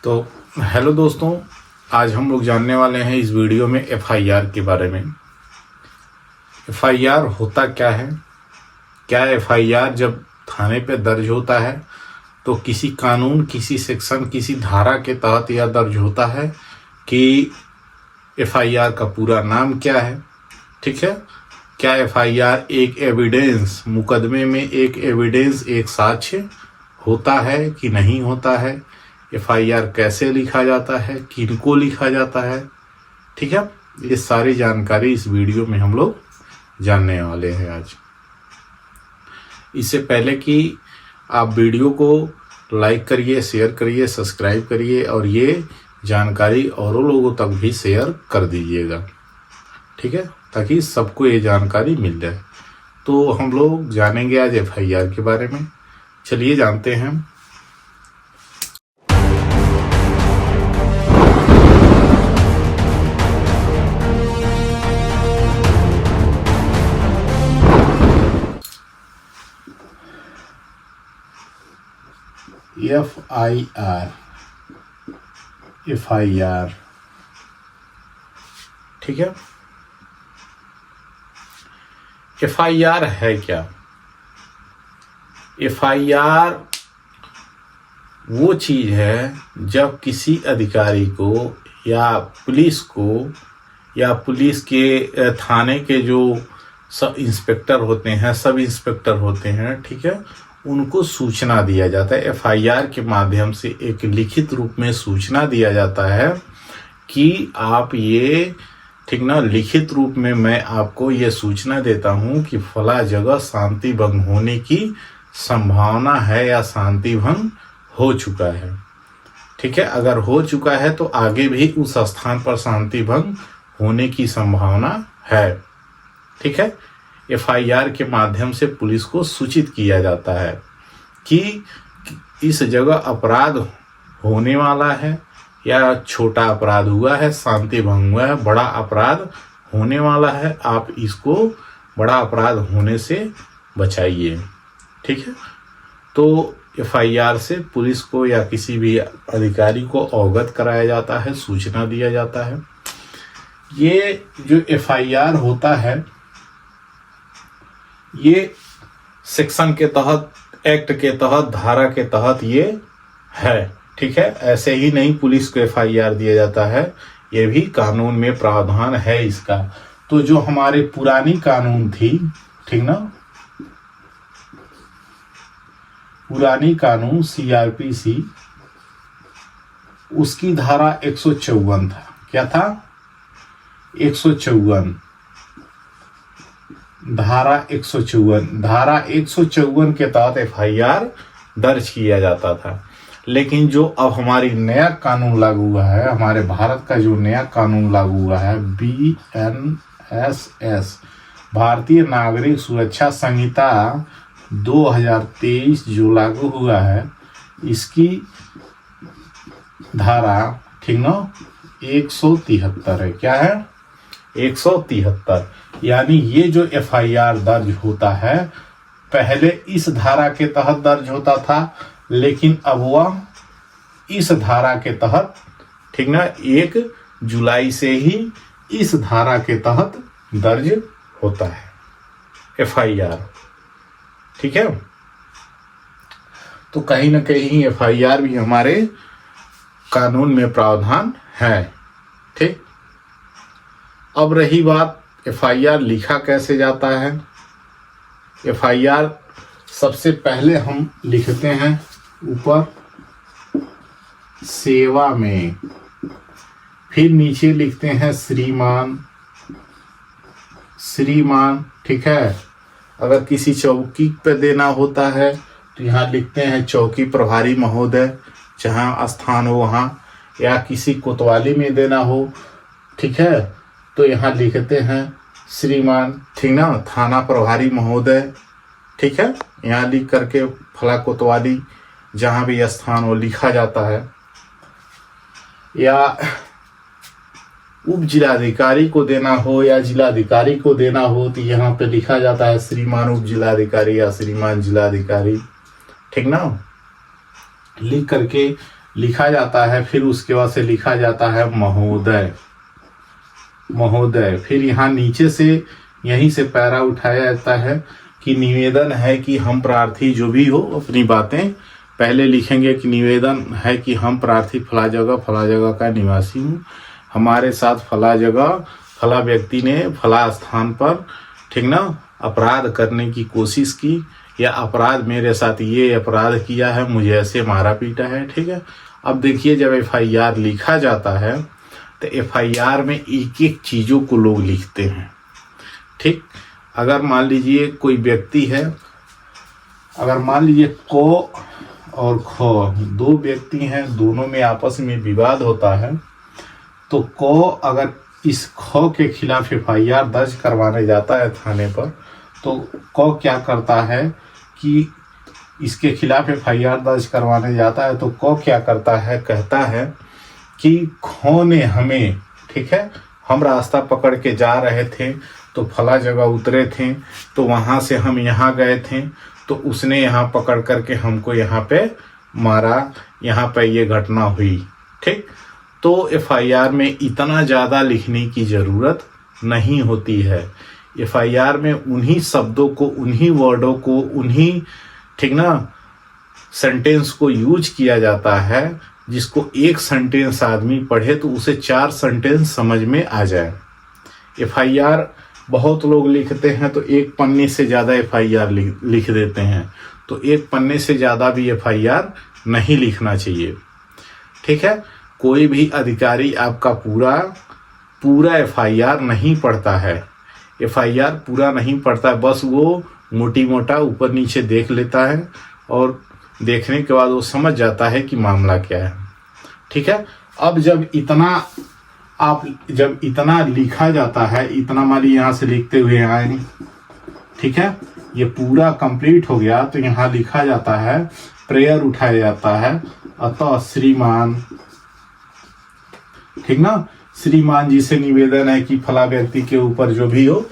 तो हेलो दोस्तों, आज हम लोग जानने वाले हैं इस वीडियो में एफआईआर के बारे में। एफआईआर होता क्या है, क्या एफआईआर जब थाने पे दर्ज होता है तो किसी कानून, किसी सेक्शन, किसी धारा के तहत यह दर्ज होता है कि एफआईआर का पूरा नाम क्या है। ठीक है, क्या एफआईआर एक एविडेंस, मुकदमे में एक एविडेंस, एक साक्ष्य होता है कि नहीं होता है। एफआईआर कैसे लिखा जाता है, किनको लिखा जाता है। ठीक है, ये सारी जानकारी इस वीडियो में हम लोग जानने वाले हैं आज। इससे पहले कि आप वीडियो को लाइक करिए, शेयर करिए, सब्सक्राइब करिए और ये जानकारी औरों लोगों तक भी शेयर कर दीजिएगा। ठीक है, ताकि सबको ये जानकारी मिल जाए। तो हम लोग जानेंगे आज एफआईआर के बारे में। चलिए जानते हैं। एफआईआर, ठीक है। एफआईआर है क्या? एफआईआर वो चीज है जब किसी अधिकारी को या पुलिस को या पुलिस के थाने के जो सब इंस्पेक्टर होते हैं, सब इंस्पेक्टर होते हैं, ठीक है, उनको सूचना दिया जाता है। एफआईआर के माध्यम से एक लिखित रूप में सूचना दिया जाता है कि आप ये, ठीक ना, लिखित रूप में मैं आपको ये सूचना देता हूं कि फला जगह शांति भंग होने की संभावना है या शांति भंग हो चुका है। ठीक है, अगर हो चुका है तो आगे भी उस स्थान पर शांति भंग होने की संभावना है। ठीक है, एफआईआर के माध्यम से पुलिस को सूचित किया जाता है कि इस जगह अपराध होने वाला है या छोटा अपराध हुआ है, शांति भंग हुआ है, बड़ा अपराध होने वाला है, आप इसको बड़ा अपराध होने से बचाइए। ठीक है, तो एफआईआर से पुलिस को या किसी भी अधिकारी को अवगत कराया जाता है, सूचना दिया जाता है। ये जो एफआईआर होता है ये सेक्शन के तहत, एक्ट के तहत, धारा के तहत ये है। ठीक है, ऐसे ही नहीं पुलिस को एफआईआर दिया जाता है, ये भी कानून में प्रावधान है इसका। तो जो हमारे पुरानी कानून थी, ठीक ना, पुरानी कानून सीआरपीसी, उसकी धारा 154 था। क्या था? 154, धारा 154, धारा 154 के तहत एफआईआर दर्ज किया जाता था। लेकिन जो अब हमारी नया कानून लागू हुआ है, हमारे भारत का जो नया कानून लागू हुआ है, BNSS, भारतीय नागरिक सुरक्षा संहिता 2023 जो लागू हुआ है, इसकी धारा, ठीक ना, 173 है। क्या है? 173। यानी ये जो एफआईआर दर्ज होता है पहले इस धारा के तहत दर्ज होता था, लेकिन अब वह इस धारा के तहत, ठीक ना, 1 जुलाई से ही इस धारा के तहत दर्ज होता है एफआईआर। ठीक है, तो कहीं ना कहीं एफआईआर भी हमारे कानून में प्रावधान है। ठीक, अब रही बात एफआईआर लिखा कैसे जाता है। एफआईआर सबसे पहले हम लिखते हैं ऊपर सेवा में, फिर नीचे लिखते हैं श्रीमान, श्रीमान। ठीक है, अगर किसी चौकी पे देना होता है तो यहाँ लिखते हैं चौकी प्रभारी महोदय, जहाँ स्थान हो वहाँ, या किसी कोतवाली में देना हो, ठीक है, तो यहाँ लिखते हैं श्रीमान, ठीक ना, थाना प्रभारी महोदय। ठीक है, यहाँ लिख करके फला कोतवाली, जहाँ भी स्थान हो, लिखा जाता है। या उप जिलाधिकारी को देना हो या जिलाधिकारी को देना हो तो यहाँ पे लिखा जाता है श्रीमान उप जिलाधिकारी या श्रीमान जिलाधिकारी। ठीक ना, लिख करके लिखा जाता है, फिर उसके बाद से लिखा जाता है महोदय, महोदय। फिर यहाँ नीचे से यहीं से पैरा उठाया जाता है कि निवेदन है कि हम प्रार्थी जो भी हो अपनी बातें पहले लिखेंगे कि निवेदन है कि हम प्रार्थी फला जगह का निवासी हूँ, हमारे साथ फला जगह फला व्यक्ति ने फला स्थान पर, ठीक ना, अपराध करने की कोशिश की, या अपराध मेरे साथ ये अपराध किया है, मुझे ऐसे मारा पीटा है, ठीक है। अब देखिए जब FIR लिखा जाता है तो FIR में एक एक चीज़ों को लोग लिखते हैं, ठीक। अगर मान लीजिए कोई व्यक्ति है, अगर मान लीजिए को और खो दो व्यक्ति हैं, दोनों में आपस में विवाद होता है, तो को अगर इस खो के खिलाफ FIR दर्ज करवाने जाता है थाने पर, तो को क्या करता है कि इसके खिलाफ FIR दर्ज करवाने जाता है, तो को क्या करता है, कहता है कि खो ने हमें, ठीक है, हम रास्ता पकड़ के जा रहे थे तो फला जगह उतरे थे, तो वहाँ से हम यहाँ गए थे, तो उसने यहाँ पकड़ करके हमको यहाँ पे मारा, यहाँ पे ये घटना हुई, ठीक। तो FIR में इतना ज़्यादा लिखने की ज़रूरत नहीं होती है। FIR में उन्हीं शब्दों को, उन्हीं वर्डों को, उन्हीं, ठीक ना, सेंटेंस को यूज किया जाता है जिसको एक सेंटेंस आदमी पढ़े तो उसे 4 सेंटेंस समझ में आ जाए। FIR बहुत लोग लिखते हैं तो एक पन्ने से ज़्यादा FIR लिख देते हैं, तो एक पन्ने से ज़्यादा भी FIR नहीं लिखना चाहिए, ठीक है। कोई भी अधिकारी आपका पूरा FIR नहीं पढ़ता है, FIR पूरा नहीं पढ़ता है, बस वो मोटी मोटा ऊपर नीचे देख लेता है और देखने के बाद वो समझ जाता है कि मामला क्या है, ठीक है। अब जब इतना लिखा जाता है, इतना मान लीजिए यहाँ से लिखते हुए आए, ठीक है, ये पूरा कंप्लीट हो गया, तो यहाँ लिखा जाता है, प्रेयर उठाया जाता है, अतः श्रीमान, ठीक ना, श्रीमान जी से निवेदन है कि फला व्यक्ति के ऊपर जो भी हो,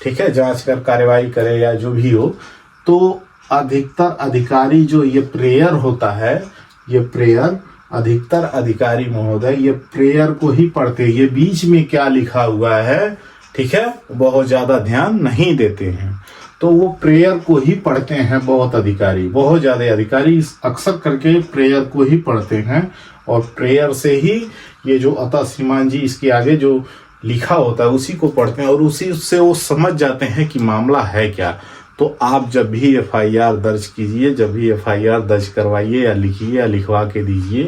ठीक है, जांच कर कार्रवाई करे या जो भी हो। तो अधिकतर अधिकारी जो ये प्रेयर होता है, ये प्रेयर अधिकतर अधिकारी महोदय ये प्रेयर को ही पढ़ते, ये बीच में क्या लिखा हुआ है, ठीक है, बहुत ज़्यादा ध्यान नहीं देते हैं, तो वो प्रेयर को ही पढ़ते हैं। बहुत ज़्यादा अधिकारी अक्सर करके प्रेयर को ही पढ़ते हैं, और प्रेयर से ही ये जो अतः श्रीमान जी इसके आगे जो लिखा होता है उसी को पढ़ते हैं, और उसी से वो समझ जाते हैं कि मामला है क्या। तो आप जब भी FIR दर्ज कीजिए, जब भी FIR दर्ज करवाइए या लिखिए या लिखवा के दीजिए,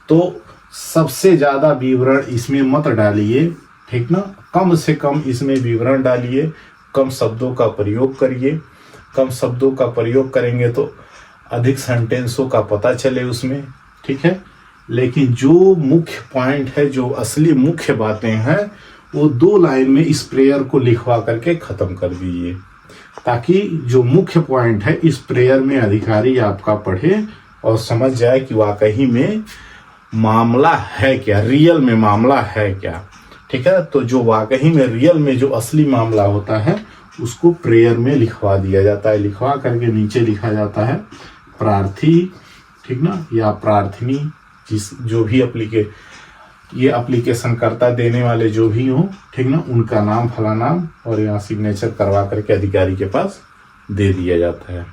तो सबसे ज़्यादा विवरण इसमें मत डालिए, ठीक ना, कम से कम इसमें विवरण डालिए, कम शब्दों का प्रयोग करिए। कम शब्दों का प्रयोग करेंगे तो अधिक सेंटेंसों का पता चले उसमें, ठीक है। लेकिन जो मुख्य पॉइंट है, जो असली मुख्य बातें हैं, वो 2 लाइन में इस प्रेयर को लिखवा करके ख़त्म कर दीजिए, ताकि जो मुख्य पॉइंट है इस प्रेयर में अधिकारी आपका पढ़े और समझ जाए कि वाकई में मामला है क्या, रियल में मामला है क्या, ठीक है। तो जो वाकई में रियल में जो असली मामला होता है उसको प्रेयर में लिखवा दिया जाता है। लिखवा करके नीचे लिखा जाता है प्रार्थी, ठीक ना, या प्रार्थनी, जो भी ये एप्लीकेशन करता देने वाले जो भी हों, ठीक ना, उनका नाम, फला नाम, और यहाँ सिग्नेचर करवा करके अधिकारी के पास दे दिया जाता है,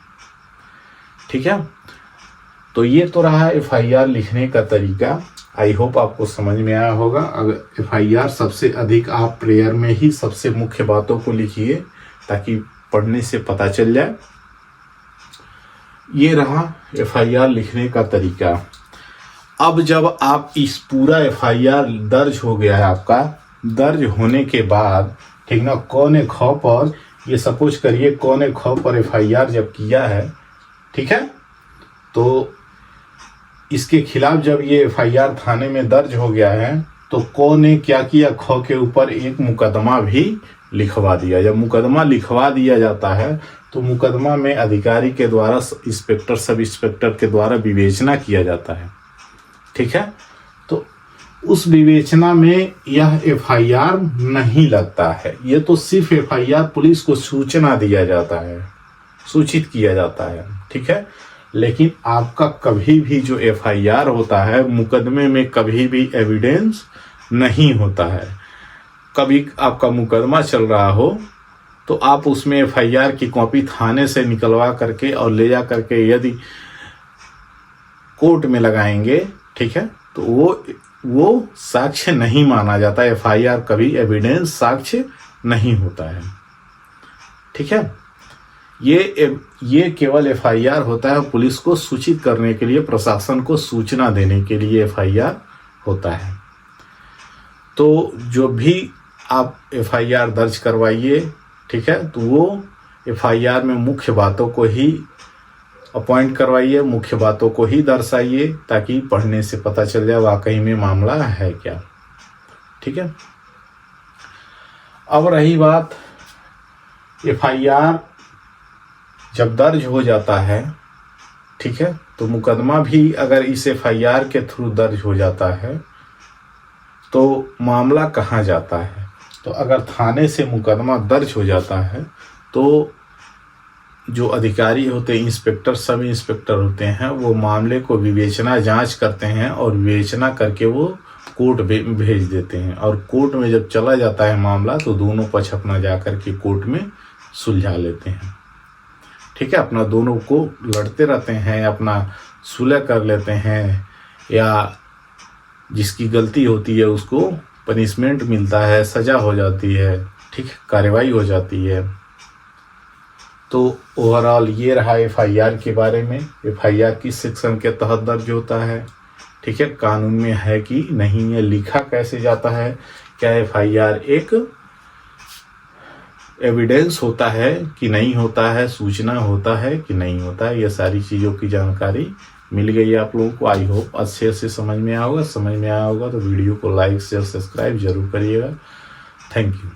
ठीक है। तो ये तो रहा FIR लिखने का तरीका। आई होप आपको समझ में आया होगा। अगर FIR सबसे अधिक आप प्रेयर में ही सबसे मुख्य बातों को लिखिए ताकि पढ़ने से पता चल जाए। ये रहा FIR लिखने का तरीका। अब जब आप इस पूरा FIR दर्ज हो गया है आपका, दर्ज होने के बाद, ठीक ना, कौन खौ पर, ये सपोज करिए कौन खौ पर FIR जब किया है, ठीक है, तो इसके खिलाफ जब ये FIR थाने में दर्ज हो गया है तो कौन ने क्या किया, खौ के ऊपर एक मुकदमा भी लिखवा दिया। जब मुकदमा लिखवा दिया जाता है तो मुकदमा में अधिकारी के द्वारा, इंस्पेक्टर, सब इंस्पेक्टर के द्वारा विवेचना किया जाता है, ठीक है। तो उस विवेचना में यह FIR नहीं लगता है, ये तो सिर्फ FIR पुलिस को सूचना दिया जाता है, सूचित किया जाता है, ठीक है। लेकिन आपका कभी भी जो एफआईआर होता है, मुकदमे में कभी भी एविडेंस नहीं होता है। कभी आपका मुकदमा चल रहा हो तो आप उसमें एफआईआर की कॉपी थाने से निकलवा करके और ले जा करके यदि कोर्ट में लगाएंगे, ठीक है, तो वो साक्ष्य नहीं माना जाता। एफआईआर कभी एविडेंस साक्ष्य नहीं होता है, ठीक है। ये केवल एफआईआर होता है पुलिस को सूचित करने के लिए, प्रशासन को सूचना देने के लिए एफआईआर होता है। तो जो भी आप एफआईआर दर्ज करवाइए, ठीक है, तो वो एफआईआर में मुख्य बातों को ही अपॉइंट करवाइए, मुख्य बातों को ही दर्शाइए, ताकि पढ़ने से पता चल जाए वाकई में मामला है क्या, ठीक है। अब रही बात, एफआईआर जब दर्ज हो जाता है, ठीक है, तो मुकदमा भी अगर इस एफआईआर के थ्रू दर्ज हो जाता है तो मामला कहाँ जाता है। तो अगर थाने से मुकदमा दर्ज हो जाता है तो जो अधिकारी होते हैं, इंस्पेक्टर, सब इंस्पेक्टर होते हैं, वो मामले को विवेचना जांच करते हैं और विवेचना करके वो कोर्ट भेज देते हैं। और कोर्ट में जब चला जाता है मामला तो दोनों पक्ष अपना जाकर के कोर्ट में सुलझा लेते हैं, ठीक है। अपना दोनों को लड़ते रहते हैं, अपना सुलह कर लेते हैं, या जिसकी गलती होती है उसको पनिशमेंट मिलता है, सजा हो जाती है, ठीक है, कार्रवाई हो जाती है। तो ओवरऑल ये रहा एफआईआर के बारे में। एफआईआर किस सेक्शन के तहत दर्ज होता है, ठीक है, कानून में है कि नहीं है, लिखा कैसे जाता है, क्या एफआईआर एक एविडेंस होता है कि नहीं होता है, सूचना होता है कि नहीं होता है, ये सारी चीज़ों की जानकारी मिल गई आप लोगों को। आई होप अच्छे से समझ में आया होगा। समझ में आया होगा तो वीडियो को लाइक शेयर सब्सक्राइब जरूर करिएगा। Thank you.